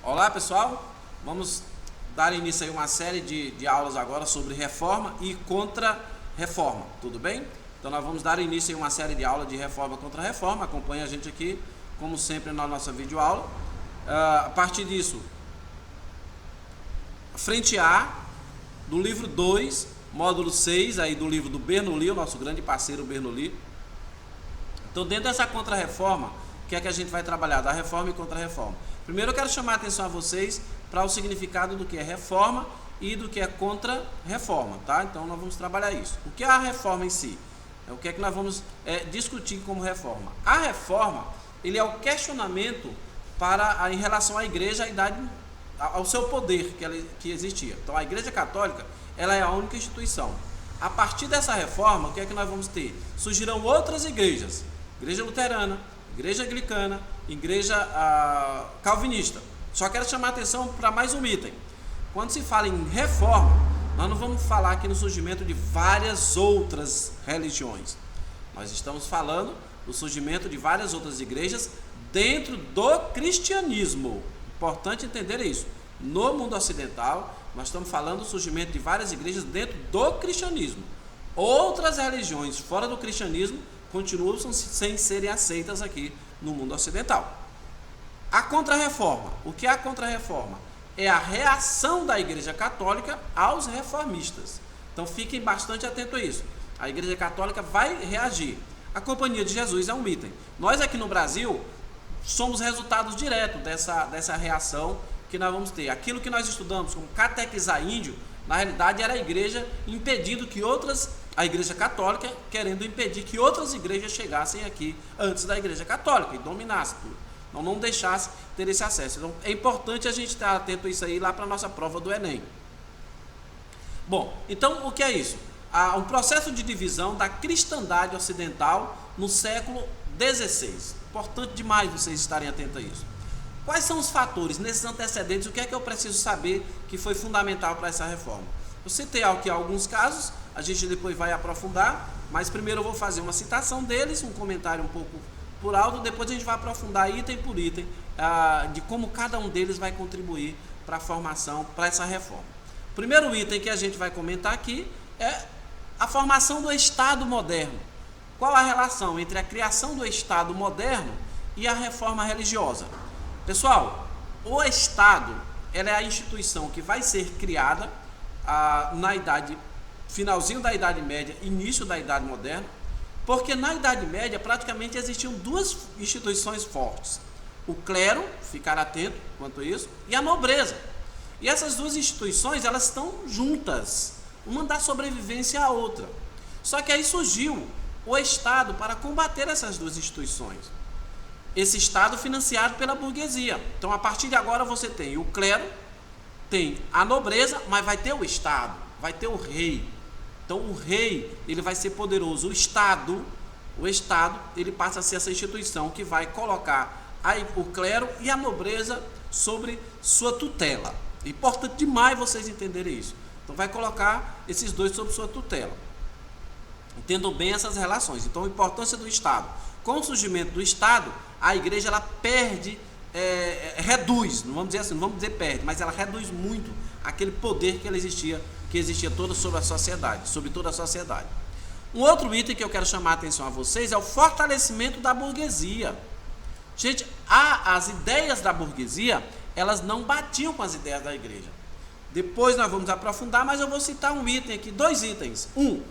Olá pessoal, vamos dar início a uma série de aulas agora sobre reforma e contra-reforma, tudo bem? Então nós vamos dar início a uma série de aulas de reforma contra reforma, acompanhe a gente aqui, como sempre na nossa videoaula. A partir disso, frente A, do livro 2, módulo 6, aí do livro do Bernoulli, o nosso grande parceiro Bernoulli. Então dentro dessa contra-reforma, o que é que a gente vai trabalhar? Da reforma e contra-reforma. Primeiro eu quero chamar a atenção a vocês para o significado do que é reforma e do que é contra-reforma, tá? Então nós vamos trabalhar isso. O que é a reforma em si? O que é que nós vamos discutir como reforma? A reforma, ele é o questionamento em relação à igreja, ao seu poder que existia. Então a Igreja Católica, ela é a única instituição. A partir dessa reforma, o que é que nós vamos ter? Surgirão outras igrejas, igreja luterana, igreja anglicana, igreja calvinista. Só quero chamar a atenção para mais um item. Quando se fala em reforma, nós não vamos falar aqui no surgimento de várias outras religiões. Nós estamos falando do surgimento de várias outras igrejas dentro do cristianismo. Importante entender isso. No mundo ocidental, nós estamos falando do surgimento de várias igrejas dentro do cristianismo. Outras religiões fora do cristianismo continuam sem serem aceitas aqui no mundo ocidental. A contra-reforma. O que é a contra-reforma? É a reação da Igreja Católica aos reformistas. Então fiquem bastante atentos a isso. A Igreja Católica vai reagir. A Companhia de Jesus é um item. Nós aqui no Brasil somos resultados diretos dessa reação que nós vamos ter. Aquilo que nós estudamos como catequizar índio, na realidade era a igreja impedindo que a Igreja Católica querendo impedir que outras igrejas chegassem aqui antes da Igreja Católica e dominassem tudo. Não deixasse ter esse acesso. Então é importante a gente estar atento a isso aí lá para a nossa prova do Enem. Bom, então o que é isso? Há um processo de divisão da cristandade ocidental no século XVI. Importante demais vocês estarem atentos a isso. Quais são os fatores nesses antecedentes? O que é que eu preciso saber que foi fundamental para essa reforma? Eu citei aqui alguns casos, a gente depois vai aprofundar, mas primeiro eu vou fazer uma citação deles, um comentário um pouco por alto, depois a gente vai aprofundar item por item de como cada um deles vai contribuir para a formação, para essa reforma. O primeiro item que a gente vai comentar aqui é a formação do Estado moderno. Qual a relação entre a criação do Estado moderno e a reforma religiosa? Pessoal, o Estado ela é a instituição que vai ser criada finalzinho da Idade Média, início da Idade Moderna, porque na Idade Média praticamente existiam duas instituições fortes. O clero, ficar atento quanto a isso, e a nobreza. E essas duas instituições, elas estão juntas, uma dá sobrevivência à outra. Só que aí surgiu o Estado para combater essas duas instituições. Esse Estado financiado pela burguesia. Então, a partir de agora, você tem o clero, tem a nobreza, mas vai ter o Estado, vai ter o rei. Então, o rei, ele vai ser poderoso. O Estado, ele passa a ser essa instituição que vai colocar o clero e a nobreza sobre sua tutela. É importante demais vocês entenderem isso. Então, vai colocar esses dois sob sua tutela. Entendam bem essas relações. Então, a importância do Estado. Com o surgimento do Estado, a igreja ela reduz, não vamos dizer assim, não vamos dizer perde, mas ela reduz muito aquele poder que existia todo sobre toda a sociedade. Um outro item que eu quero chamar a atenção a vocês é o fortalecimento da burguesia. Gente, as ideias da burguesia, elas não batiam com as ideias da igreja. Depois nós vamos aprofundar, mas eu vou citar um item aqui, dois itens. Um,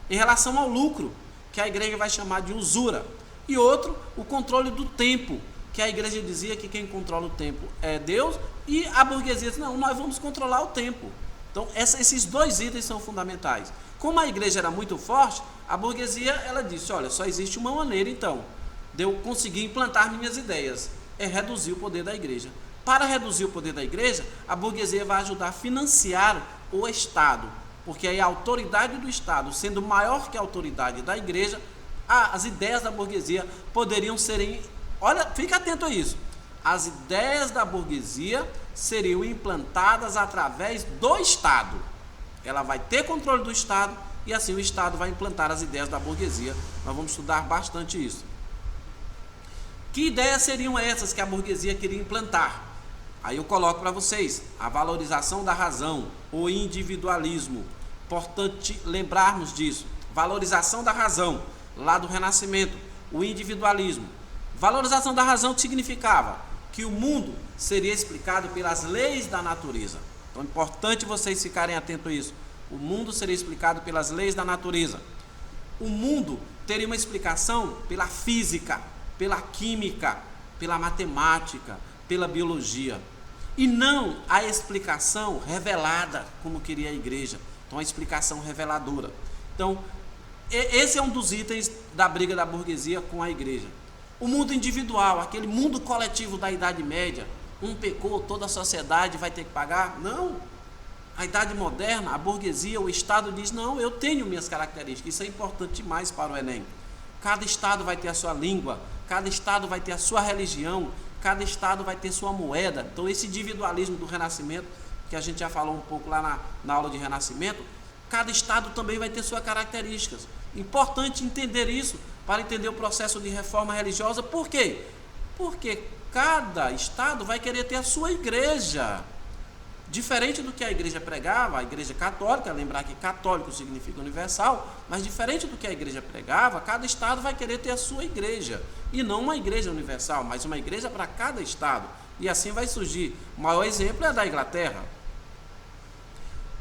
em relação ao lucro, que a igreja vai chamar de usura. E outro, o controle do tempo, que a igreja dizia que quem controla o tempo é Deus, e a burguesia diz, não, nós vamos controlar o tempo. Então, esses dois itens são fundamentais. Como a igreja era muito forte, a burguesia, ela disse, olha, só existe uma maneira, então, de eu conseguir implantar minhas ideias, é reduzir o poder da igreja. Para reduzir o poder da igreja, a burguesia vai ajudar a financiar o Estado, porque aí a autoridade do Estado, sendo maior que a autoridade da igreja, as ideias da burguesia poderiam serem, olha, fica atento a isso, as ideias da burguesia seriam implantadas através do Estado. Ela vai ter controle do Estado e assim o Estado vai implantar as ideias da burguesia. Nós vamos estudar bastante isso. Que ideias seriam essas que a burguesia queria implantar? Aí eu coloco para vocês a valorização da razão, o individualismo. Importante lembrarmos disso. Valorização da razão, lá do Renascimento, o individualismo. Valorização da razão que significava que o mundo seria explicado pelas leis da natureza. Então é importante vocês ficarem atentos a isso. O mundo seria explicado pelas leis da natureza. O mundo teria uma explicação pela física, pela química, pela matemática, pela biologia. E não a explicação revelada, como queria a igreja. Então a explicação reveladora. Então, esse é um dos itens da briga da burguesia com a igreja. O mundo individual, aquele mundo coletivo da Idade Média, um pecou, toda a sociedade vai ter que pagar? Não. A Idade Moderna, a burguesia, o Estado diz, não, eu tenho minhas características. Isso é importante demais para o Enem. Cada Estado vai ter a sua língua, cada Estado vai ter a sua religião, cada Estado vai ter sua moeda. Então esse individualismo do Renascimento, que a gente já falou um pouco lá na aula de Renascimento, cada Estado também vai ter suas características. Importante entender isso para entender o processo de reforma religiosa. Por quê? Porque cada Estado vai querer ter a sua igreja. Diferente do que a igreja pregava, a igreja católica, lembrar que católico significa universal, mas diferente do que a igreja pregava, cada Estado vai querer ter a sua igreja. E não uma igreja universal, mas uma igreja para cada Estado. E assim vai surgir. O maior exemplo é da Inglaterra.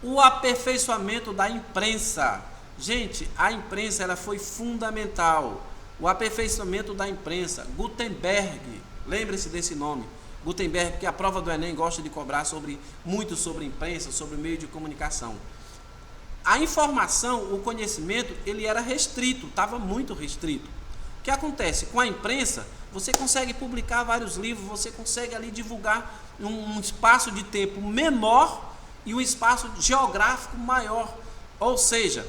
O aperfeiçoamento da imprensa. Gente, a imprensa ela foi fundamental. O aperfeiçoamento da imprensa. Gutenberg, lembre-se desse nome. Gutenberg, que a prova do Enem gosta de cobrar muito sobre imprensa, sobre meio de comunicação. A informação, o conhecimento, ele era restrito, estava muito restrito. O que acontece? Com a imprensa, você consegue publicar vários livros, você consegue ali divulgar um espaço de tempo menor e um espaço geográfico maior. Ou seja,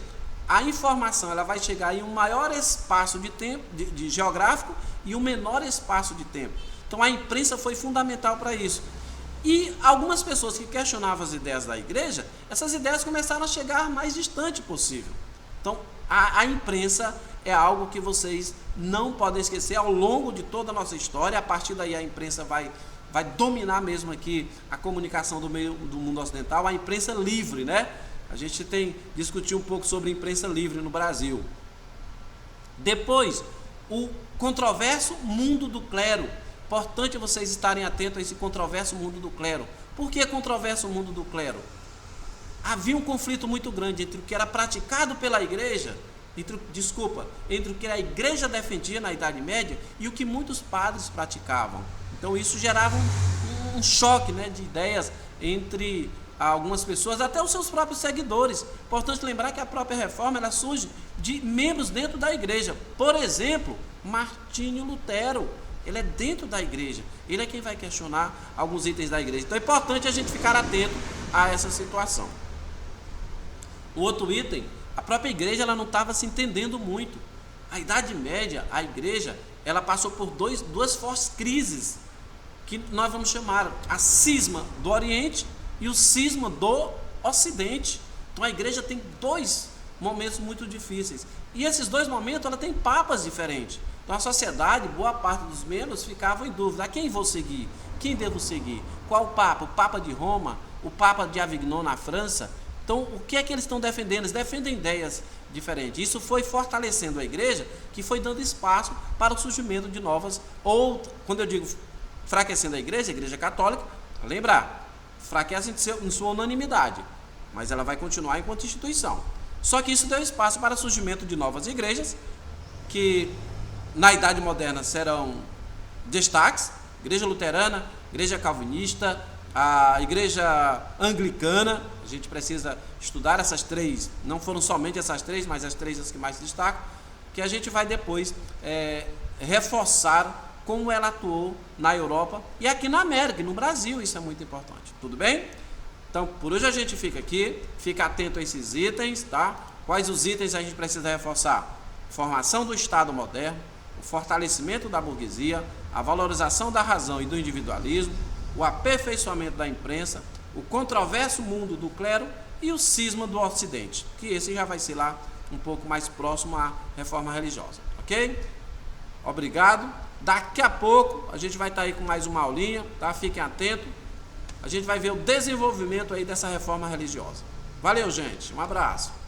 a informação ela vai chegar em um maior espaço de tempo, de geográfico, e um menor espaço de tempo. Então a imprensa foi fundamental para isso. E algumas pessoas que questionavam as ideias da igreja, essas ideias começaram a chegar mais distante possível. Então a imprensa é algo que vocês não podem esquecer ao longo de toda a nossa história. A partir daí a imprensa vai dominar mesmo aqui a comunicação do mundo ocidental, a imprensa livre, né? A gente discutiu um pouco sobre imprensa livre no Brasil. Depois, o controverso mundo do clero. Importante vocês estarem atentos a esse controverso mundo do clero. Por que controverso mundo do clero? Havia um conflito muito grande entre o que era praticado pela igreja, entre o que a igreja defendia na Idade Média e o que muitos padres praticavam. Então isso gerava um choque, né, de ideias entre algumas pessoas, até os seus próprios seguidores. Importante lembrar que a própria reforma ela surge de membros dentro da igreja. Por exemplo, Martinho Lutero. Ele é dentro da igreja, ele é quem vai questionar alguns itens da igreja. Então é importante a gente ficar atento a essa situação. O outro item, a própria igreja ela não estava se entendendo muito. A Idade Média, a igreja, ela passou por duas fortes crises, que nós vamos chamar a cisma do Oriente e o cisma do Ocidente. Então a igreja tem dois momentos muito difíceis. E esses dois momentos ela tem papas diferentes. Então a sociedade, boa parte dos membros ficavam em dúvida: a quem vou seguir? Quem devo seguir? Qual o Papa? O Papa de Roma? O Papa de Avignon na França? Então o que é que eles estão defendendo? Eles defendem ideias diferentes. Isso foi fortalecendo a igreja, que foi dando espaço para o surgimento de novas, ou quando eu digo enfraquecendo a igreja católica, lembrar, enfraquece em sua unanimidade, mas ela vai continuar enquanto instituição. Só que isso deu espaço para o surgimento de novas igrejas, que na Idade Moderna serão destaques: Igreja Luterana, Igreja Calvinista, a Igreja Anglicana. A gente precisa estudar essas três, não foram somente essas três, mas as três as que mais se destacam, que a gente vai depois reforçar como ela atuou na Europa e aqui na América e no Brasil. Isso é muito importante, tudo bem? Então, por hoje a gente fica aqui, fica atento a esses itens, tá? Quais os itens a gente precisa reforçar? Formação do Estado moderno, o fortalecimento da burguesia, a valorização da razão e do individualismo, o aperfeiçoamento da imprensa, o controverso mundo do clero e o cisma do Ocidente, que esse já vai ser lá um pouco mais próximo à reforma religiosa, ok? Obrigado. Daqui a pouco a gente vai estar aí com mais uma aulinha, tá? Fiquem atentos. a gente vai ver o desenvolvimento aí dessa reforma religiosa. Valeu, gente. Um abraço.